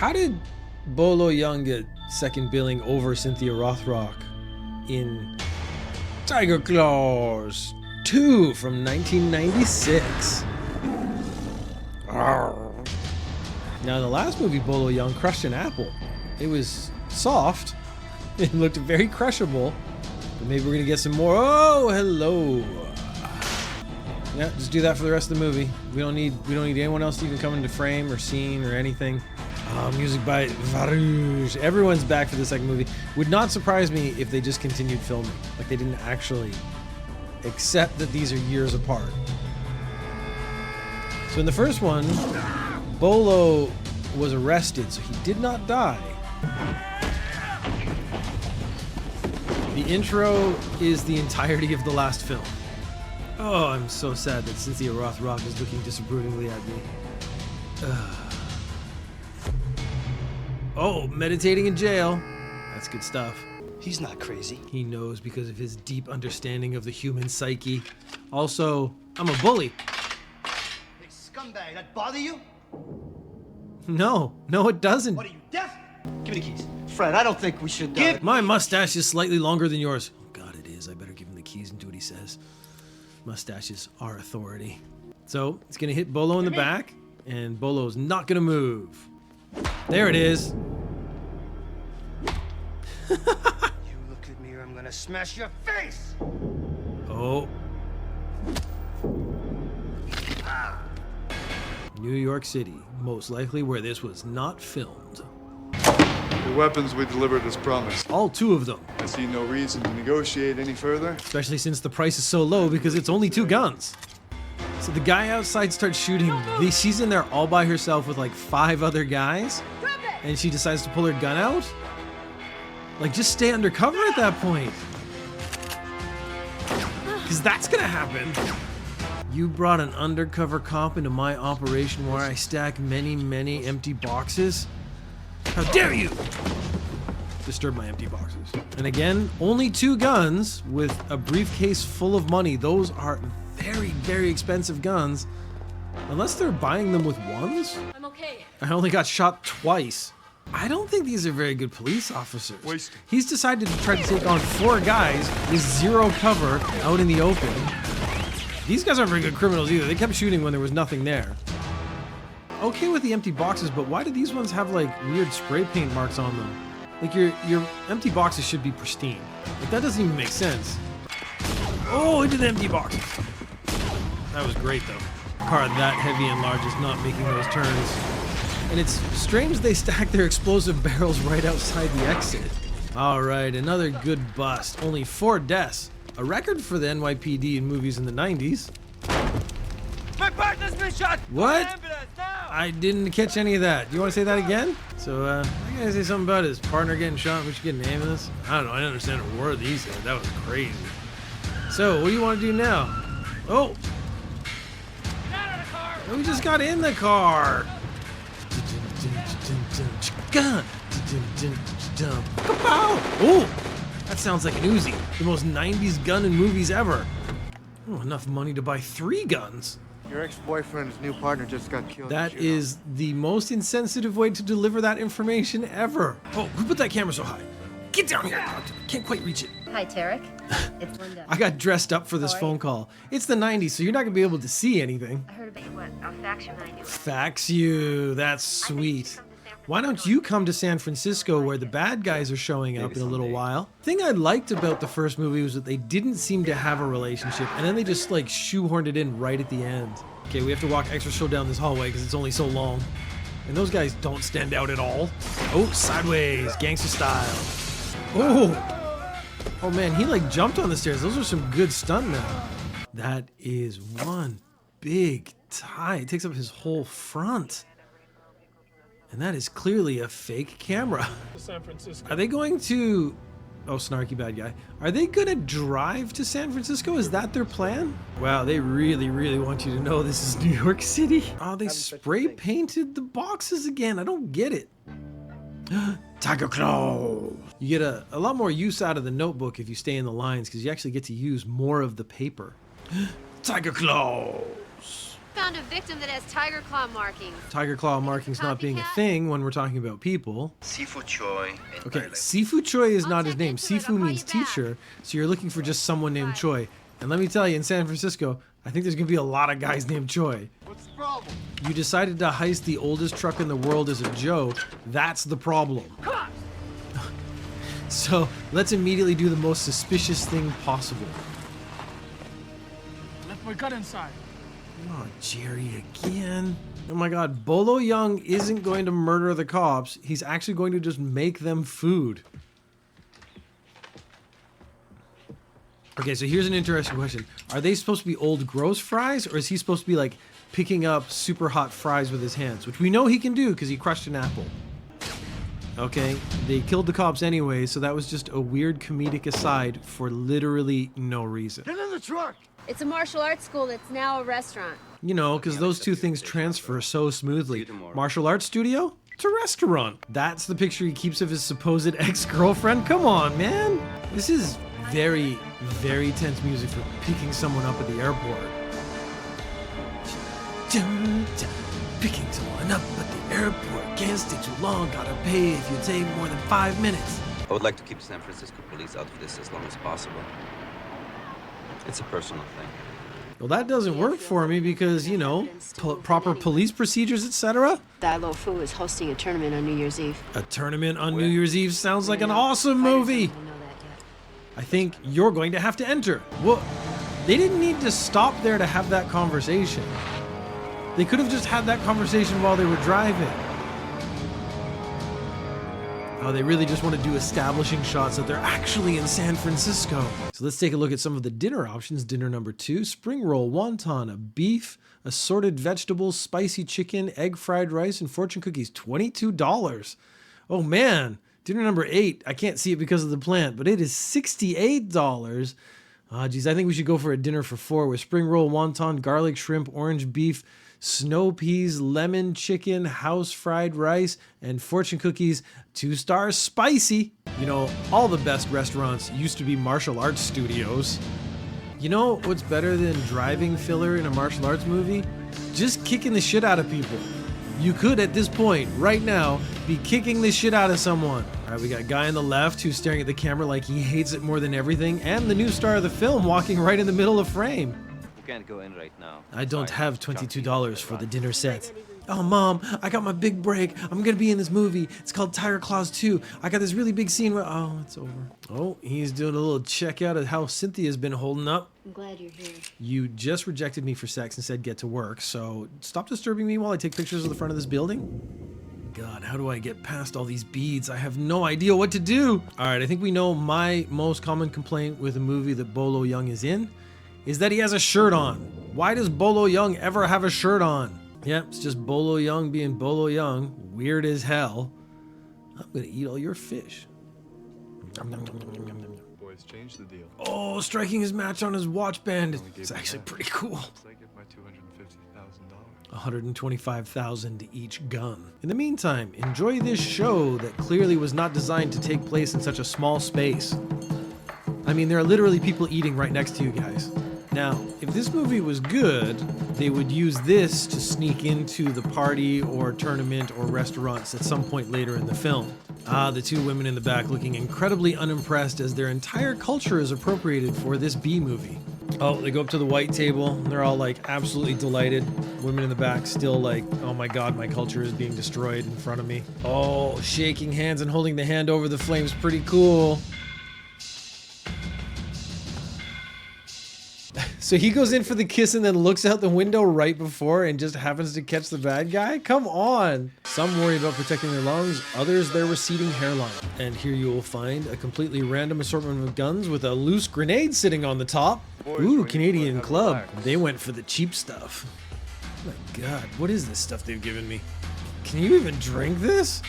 How did Bolo Young get second billing over Cynthia Rothrock in Tiger Claws 2 from 1996? Arrgh. Now, in the last movie, Bolo Young crushed an apple. It was soft. It looked very crushable. But maybe we're gonna get some more. Oh, hello. Yeah, just do that for the rest of the movie. We don't need anyone else to even come into frame or scene or anything. Music by Varouche. Everyone's back for the second movie. Would not surprise me if they just continued filming. Like they didn't actually accept that these are years apart. So in the first one, Bolo was arrested, so he did not die. The intro is the entirety of the last film. Oh, I'm so sad that Cynthia Rothrock is looking disapprovingly at me. Oh, meditating in jail. That's good stuff. He's not crazy. He knows because of his deep understanding of the human psyche. Also, I'm a bully. Hey, scumbag, that bother you? No, it doesn't. What are you, deaf? Give me the keys. Fred, I don't think we should... My mustache is slightly longer than yours. Oh, God, it is. I better give him the keys and do what he says. Mustaches are authority. So, it's going to hit Bolo in the back, and Bolo's not going to move. There it is. You look at me or I'm going to smash your face! Oh. New York City, most likely where this was not filmed. The weapons we delivered as promised. All two of them. I see no reason to negotiate any further. Especially since the price is so low because it's only 2 guns. So the guy outside starts shooting. She's in there all by herself with like 5 other guys. And she decides to pull her gun out? Like, just stay undercover at that point. Because that's gonna happen. You brought an undercover cop into my operation where I stack many, many empty boxes? How dare you! Disturb my empty boxes. And again, only 2 guns with a briefcase full of money. Those are very, very expensive guns. Unless they're buying them with ones? I'm okay. I only got shot twice. I don't think these are very good police officers. Wasted. He's decided to try to take on 4 guys with 0 cover out in the open. These guys aren't very good criminals either. They kept shooting when there was nothing there. Okay with the empty boxes, but why do these ones have like weird spray paint marks on them? Like your empty boxes should be pristine. Like that doesn't even make sense. Oh, into the empty boxes. That was great though. A car that heavy and large is not making those turns. And it's strange they stack their explosive barrels right outside the exit. All right, another good bust. Only 4 deaths. A record for the NYPD in movies in the 90s. My partner's been shot! What? Ambulance, now! I didn't catch any of that. Do you want to say that again? So, I gotta say something about his partner getting shot. We should get an ambulance. I don't know. I didn't understand a word that he said. That was crazy. So, what do you want to do now? Oh! Get out of the car! We just got in the car. Oh! That sounds like an Uzi. The most 90s gun in movies ever. Oh, enough money to buy 3 guns. Your ex-boyfriend's new partner just got killed. That is the most insensitive way to deliver that information ever. Oh, who put that camera so high? Get down here! Can't quite reach it. Hi, Tarek. It's Linda. I got dressed up for this phone call. It's the 90s, so you're not gonna be able to see anything. I heard about you. What? I'll fax you when I do. Fax you. That's sweet. Why don't you come to San Francisco where the bad guys are showing up in a little while? The thing I liked about the first movie was that they didn't seem to have a relationship, and then they just like shoehorned it in right at the end. Okay, we have to walk extra slow down this hallway because it's only so long. And those guys don't stand out at all. Oh, sideways, gangster style. Oh man, he like jumped on the stairs. Those are some good stuntmen. That is one big tie. It takes up his whole front. And that is clearly a fake camera. San Francisco. Are they going to... Oh, snarky bad guy. Are they gonna drive to San Francisco? Is that their plan? Wow, they really, really want you to know this is New York City. Oh, they spray painted the boxes again. I don't get it. Tiger Claw. You get a lot more use out of the notebook if you stay in the lines because you actually get to use more of the paper. Tiger Claws. Found a victim that has tiger claw markings. Tiger claw markings not being a thing when we're talking about people. Sifu Choi. Okay, Sifu Choi is not his check name. into it. Sifu I'll call means you back. teacher, so you're looking for just someone named Choi. And let me tell you, in San Francisco, I think there's gonna be a lot of guys named Choi. What's the problem? You decided to heist the oldest truck in the world as a joke. That's the problem. So let's immediately do the most suspicious thing possible. Left my gun inside. Oh, Jerry again. Oh my god, Bolo Young isn't going to murder the cops. He's actually going to just make them food. Okay, so here's an interesting question. Are they supposed to be old gross fries, or is he supposed to be like picking up super hot fries with his hands? Which we know he can do because he crushed an apple. Okay, they killed the cops anyway, so that was just a weird comedic aside for literally no reason. Get in the truck! It's a martial arts school that's now a restaurant. You know, because those two things transfer so smoothly. Martial arts studio to restaurant. That's the picture he keeps of his supposed ex-girlfriend? Come on, man. This is very, very tense music for picking someone up at the airport. Picking someone up at the airport. Can't stay too long, gotta pay if you take more than 5 minutes. I would like to keep San Francisco police out of this as long as possible. It's a personal thing. Well, that doesn't work for me because, you know, proper police procedures, etc. Dai Fu is hosting a tournament on New Year's Eve. A tournament on New Year's Eve sounds like an awesome movie. I think you're going to have to enter. Well, they didn't need to stop there to have that conversation. They could have just had that conversation while they were driving. Oh, they really just want to do establishing shots that they're actually in San Francisco. So let's take a look at some of the dinner options. Dinner number 2, spring roll, wonton, a beef, assorted vegetables, spicy chicken, egg fried rice, and fortune cookies. $22. Oh man. Dinner number 8, I can't see it because of the plant, but it is $68. Ah, geez, I think we should go for a dinner for 4 with spring roll, wonton, garlic shrimp, orange beef, snow peas, lemon chicken, house fried rice, and fortune cookies. 2 stars spicy. You know, all the best restaurants used to be martial arts studios. You know what's better than driving filler in a martial arts movie? Just kicking the shit out of people. You could, at this point, right now, be kicking the shit out of someone. All right, we got a guy on the left who's staring at the camera like he hates it more than everything, and the new star of the film walking right in the middle of frame. You can't go in right now. I don't have $22 for the dinner set. Oh, Mom, I got my big break. I'm gonna be in this movie. It's called Tiger Claws 2. I got this really big scene where, oh, it's over. Oh, he's doing a little checkout of how Cynthia's been holding up. I'm glad you're here. You just rejected me for sex and said get to work, so stop disturbing me while I take pictures of the front of this building. God, how do I get past all these beads? I have no idea what to do. All right, I think we know my most common complaint with a movie that Bolo Young is in is that he has a shirt on. Why does Bolo Young ever have a shirt on? Yep, it's just Bolo Young being Bolo Young. Weird as hell. I'm gonna eat all your fish. Boys, change the deal. Oh, striking his match on his watch band. Only gave It's me actually that. pretty cool. It's like if my $250,000. $125,000 to each gun. In the meantime, enjoy this show that clearly was not designed to take place in such a small space. I mean, there are literally people eating right next to you guys. Now, if this movie was good, they would use this to sneak into the party or tournament or restaurants at some point later in the film. Ah, the 2 women in the back looking incredibly unimpressed as their entire culture is appropriated for this B movie. Oh, they go up to the white table. They're all like absolutely delighted. Women in the back still like, oh my god, my culture is being destroyed in front of me. Oh, shaking hands and holding the hand over the flames, pretty cool. So he goes in for the kiss and then looks out the window right before and just happens to catch the bad guy? Come on! Some worry about protecting their lungs, others their receding hairline. And here you will find a completely random assortment of guns with a loose grenade sitting on the top. Ooh, Canadian Club. They went for the cheap stuff. Oh my god, what is this stuff they've given me? Can you even drink this?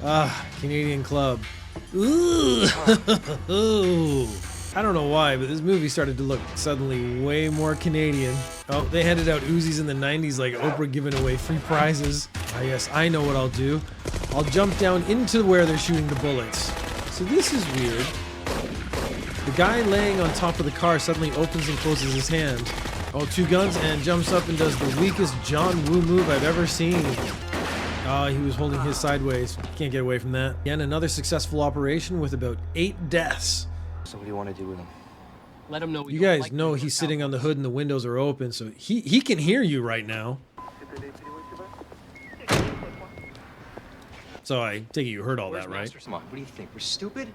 Ah, Canadian Club. Ooh! I don't know why, but this movie started to look suddenly way more Canadian. Oh, they handed out Uzis in the 90s like Oprah giving away free prizes. Ah yes, I know what I'll do. I'll jump down into where they're shooting the bullets. So this is weird. The guy laying on top of the car suddenly opens and closes his hand. Oh, 2 guns and jumps up and does the weakest John Woo move I've ever seen. He was holding his sideways. Can't get away from that. Again, another successful operation with about 8 deaths. So what do you want to do with him? Let him know we You don't guys like know him. he's sitting on the hood and the windows are open, so he can hear you right now. So I take it you heard all that, right? Come on, what do you think? We're stupid?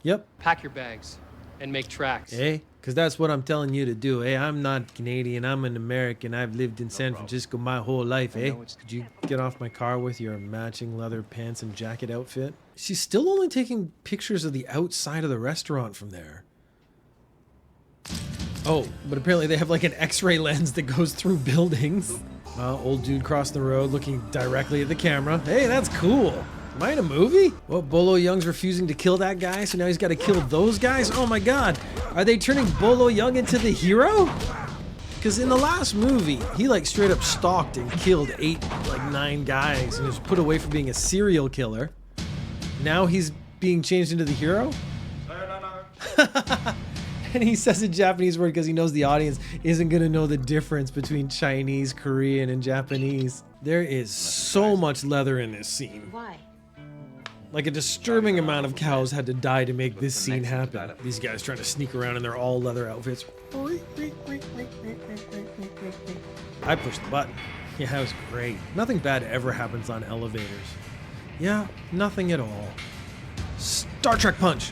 Yep. Pack your bags and make tracks. Eh? Because that's what I'm telling you to do. Eh? I'm not Canadian. I'm an American. I've lived in San Francisco my whole life. Eh? Could you get off my car with your matching leather pants and jacket outfit? She's still only taking pictures of the outside of the restaurant from there. Oh, but apparently they have like an X-ray lens that goes through buildings. Old dude crossing the road looking directly at the camera. Hey, that's cool. Am I in a movie? Well, Bolo Young's refusing to kill that guy, so now he's got to kill those guys? Oh my god. Are they turning Bolo Young into the hero? Because in the last movie, he like straight up stalked and killed 9 guys and was put away for being a serial killer. Now he's being changed into the hero? And he says a Japanese word because he knows the audience isn't going to know the difference between Chinese, Korean, and Japanese. There is so much leather in this scene. Why? Like a disturbing amount of cows had to die to make this scene happen. These guys trying to sneak around in their all leather outfits. I pushed the button. Yeah, that was great. Nothing bad ever happens on elevators. Yeah, nothing at all. Star Trek punch!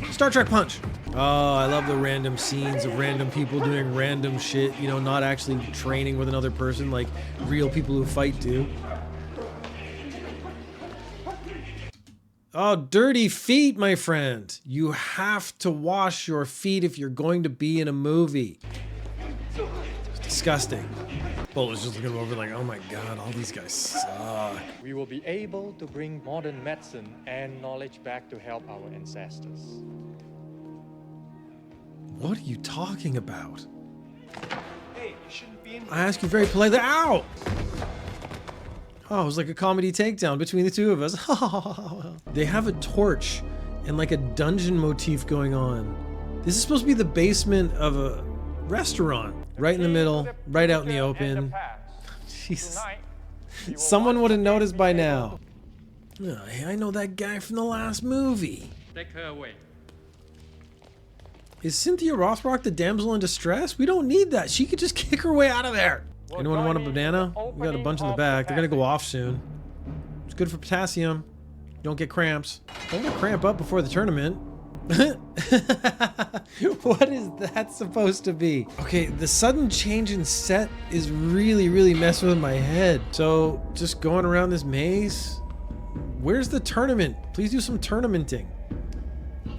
Star Trek punch! Oh, I love the random scenes of random people doing random shit, you know, not actually training with another person like real people who fight do. Oh, dirty feet, my friend. You have to wash your feet if you're going to be in a movie. It's disgusting. Bolo's just looking over like, oh my god, all these guys suck. We will be able to bring modern medicine and knowledge back to help our ancestors. What are you talking about? Hey, you shouldn't be in I ask you very politely. Ow! Oh, it was like a comedy takedown between the two of us. They have a torch and like a dungeon motif going on. This is supposed to be the basement of a restaurant. Right in the middle, right out in the open. Jesus. Someone would have noticed by now. Oh, hey, I know that guy from the last movie. Take her away. Is Cynthia Rothrock the damsel in distress? We don't need that. She could just kick her way out of there. Anyone want a banana? We got a bunch in the back. They're gonna go off soon. It's good for potassium. You don't get cramps. Don't get cramp up before the tournament. What is that supposed to be? Okay, the sudden change in set is really messing with my head. So, just going around this maze. Where's the tournament? Please do some tournamenting.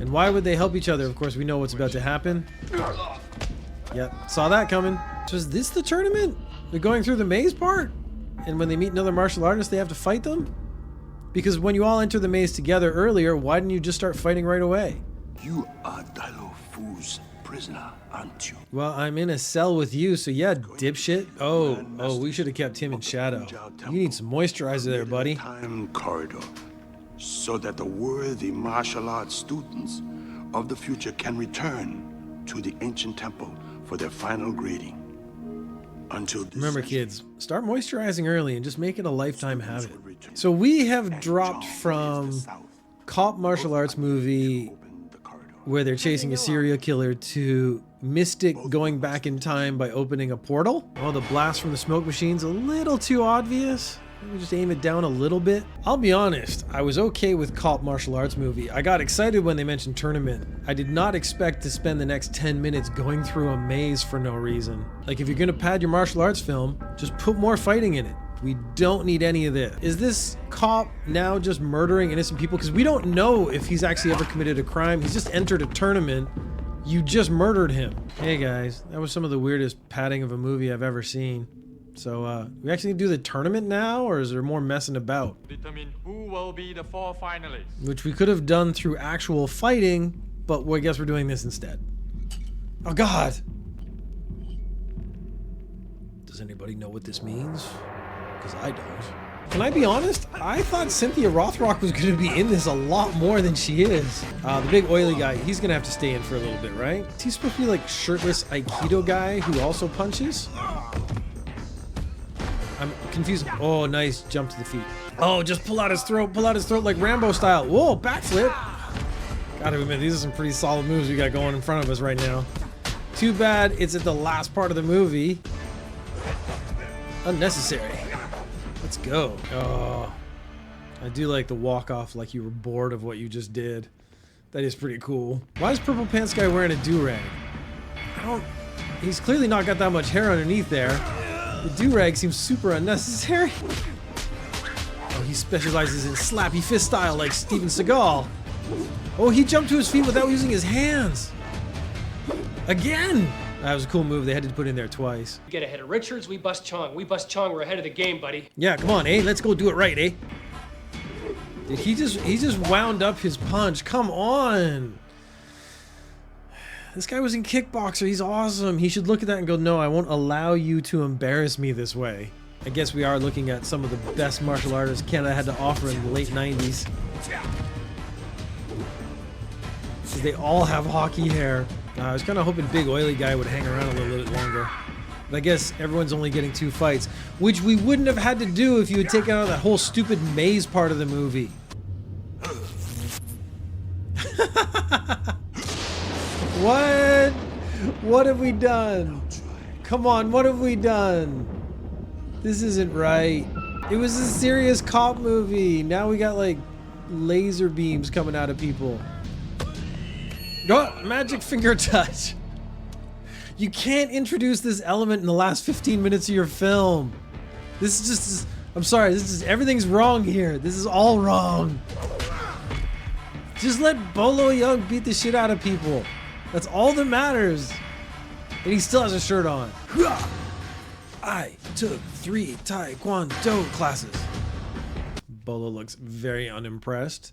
And why would they help each other? Of course, we know what's about to happen. Yep, saw that coming. So is this the tournament? They're going through the maze part? And when they meet another martial artist, they have to fight them? Because when you all enter the maze together earlier, why didn't you just start fighting right away? You are Dalo Fu's prisoner, aren't you? Well, I'm in a cell with you, so yeah, dipshit. Oh, we should have kept him in shadow. You need some moisturizer there, buddy. Time corridor, so that the worthy martial arts students of the future can return to the ancient temple for their final grading. Until this remember, kids, start moisturizing early and just make it a lifetime habit. So we have dropped from cop martial arts movie where they're chasing a serial killer to Mystic going back in time by opening a portal. Oh, the blast from the smoke machine's a little too obvious. Maybe just aim it down a little bit. I'll be honest, I was okay with cop martial arts movie. I got excited when they mentioned tournament. I did not expect to spend the next 10 minutes going through a maze for no reason. Like, if you're gonna pad your martial arts film, just put more fighting in it. We don't need any of this. Is this cop now just murdering innocent people? Because we don't know if he's actually ever committed a crime. He's just entered a tournament. You just murdered him. Hey guys, that was some of the weirdest padding of a movie I've ever seen. So, we actually do the tournament now, or is there more messing about? Determine who will be the 4 finalists. Which we could have done through actual fighting, but I guess we're doing this instead. Oh god! Does anybody know what this means? Because I don't. Can I be honest? I thought Cynthia Rothrock was going to be in this a lot more than she is. The big oily guy, he's going to have to stay in for a little bit, right? Is he supposed to be like shirtless Aikido guy who also punches? I'm confused. Oh, nice jump to the feet. Oh, just pull out his throat like Rambo style. Whoa, backflip. Gotta admit, these are some pretty solid moves we got going in front of us right now. Too bad it's at the last part of the movie. Unnecessary. Let's go. Oh, I do like the walk off like you were bored of what you just did. That is pretty cool. Why is Purple Pants guy wearing a do-rag? He's clearly not got that much hair underneath there. The do-rag seems super unnecessary. Oh, he specializes in slappy fist style like Steven Seagal. Oh, he jumped to his feet without using his hands. Again! That was a cool move. They had to put in there twice. You get ahead of Richards, we bust Chong. We bust Chong, we're ahead of the game, buddy. Yeah, come on, eh? Let's go do it right, eh? Dude, he just wound up his punch. Come on. This guy was in Kickboxer. He's awesome. He should look at that and go, no, I won't allow you to embarrass me this way. I guess we are looking at some of the best martial artists Canada had to offer in the late 90s. They all have hockey hair. I was kind of hoping Big Oily Guy would hang around a little bit longer. But I guess everyone's only getting 2 fights, which we wouldn't have had to do if you had taken out that whole stupid maze part of the movie. What? What have we done? Come on, what have we done? This isn't right. It was a serious cop movie. Now we got like laser beams coming out of people. Oh, magic finger touch. You can't introduce this element in the last 15 minutes of your film. This is just, I'm sorry, this is, everything's wrong here. This is all wrong. Just let Bolo Young beat the shit out of people. That's all that matters. And he still has a shirt on. I took 3 Taekwondo classes. Bolo looks very unimpressed.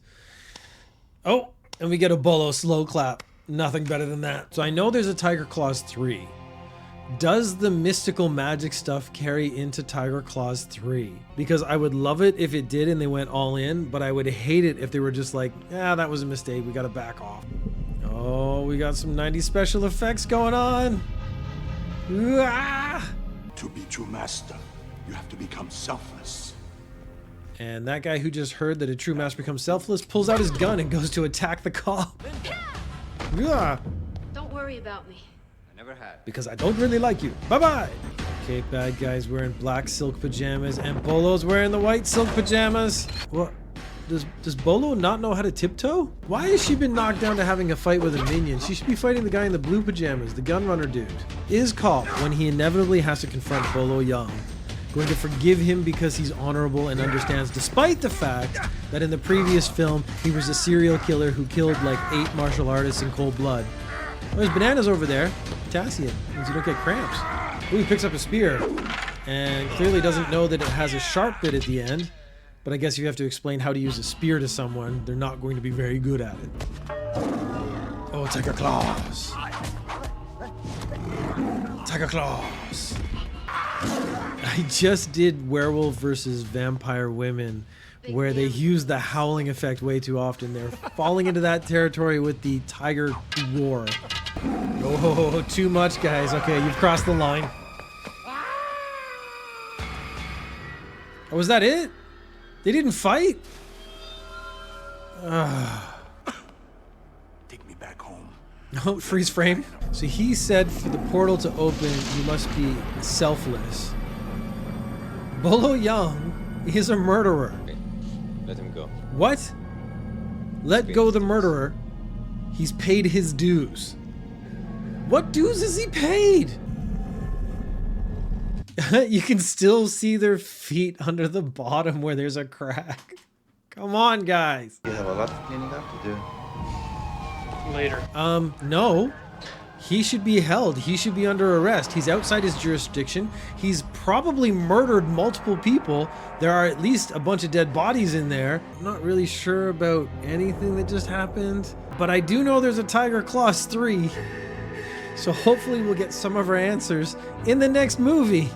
Oh, and we get a Bolo slow clap. Nothing better than that. So I know there's a Tiger Claws 3. Does the mystical magic stuff carry into Tiger Claws 3? Because I would love it if it did and they went all in, but I would hate it if they were just like, yeah, that was a mistake, we gotta back off. Oh, we got some 90s special effects going on. Ah! To be true master, you have to become selfless. And that guy who just heard that a true master becomes selfless pulls out his gun and goes to attack the cop. Yeah. Don't worry about me. I never had. Because I don't really like you. Bye-bye. Okay, bad guy's wearing black silk pajamas and Bolo's wearing the white silk pajamas. What? Does Bolo not know how to tiptoe? Why has she been knocked down to having a fight with a minion? She should be fighting the guy in the blue pajamas, the gun runner dude. Is Cop, when he inevitably has to confront Bolo Young, going to forgive him because he's honorable and understands, despite the fact that in the previous film he was a serial killer who killed like 8 martial artists in cold blood? Oh, there's bananas over there. Potassium means you don't get cramps. Ooh, he picks up a spear and clearly doesn't know that it has a sharp bit at the end. But I guess you have to explain how to use a spear to someone. They're not going to be very good at it. Oh, Tiger Claws. Tiger Claws. I just did Werewolf versus Vampire Women, where they use the howling effect way too often. They're falling into that territory with the Tiger Roar. Oh, too much, guys. Okay, you've crossed the line. Oh, was that it? They didn't fight? Take me back home. Oh, freeze frame. So he said for the portal to open, you must be selfless. Bolo Young is a murderer. Okay. Let him go. What? Let go the murderer. He's paid his dues. What dues is he paid? You can still see their feet under the bottom where there's a crack. Come on, guys. You have a lot of cleaning up to do. Later. No. He should be held. He should be under arrest. He's outside his jurisdiction. He's probably murdered multiple people. There are at least a bunch of dead bodies in there. I'm not really sure about anything that just happened, but I do know there's a Tiger Claws 3. So hopefully we'll get some of our answers in the next movie.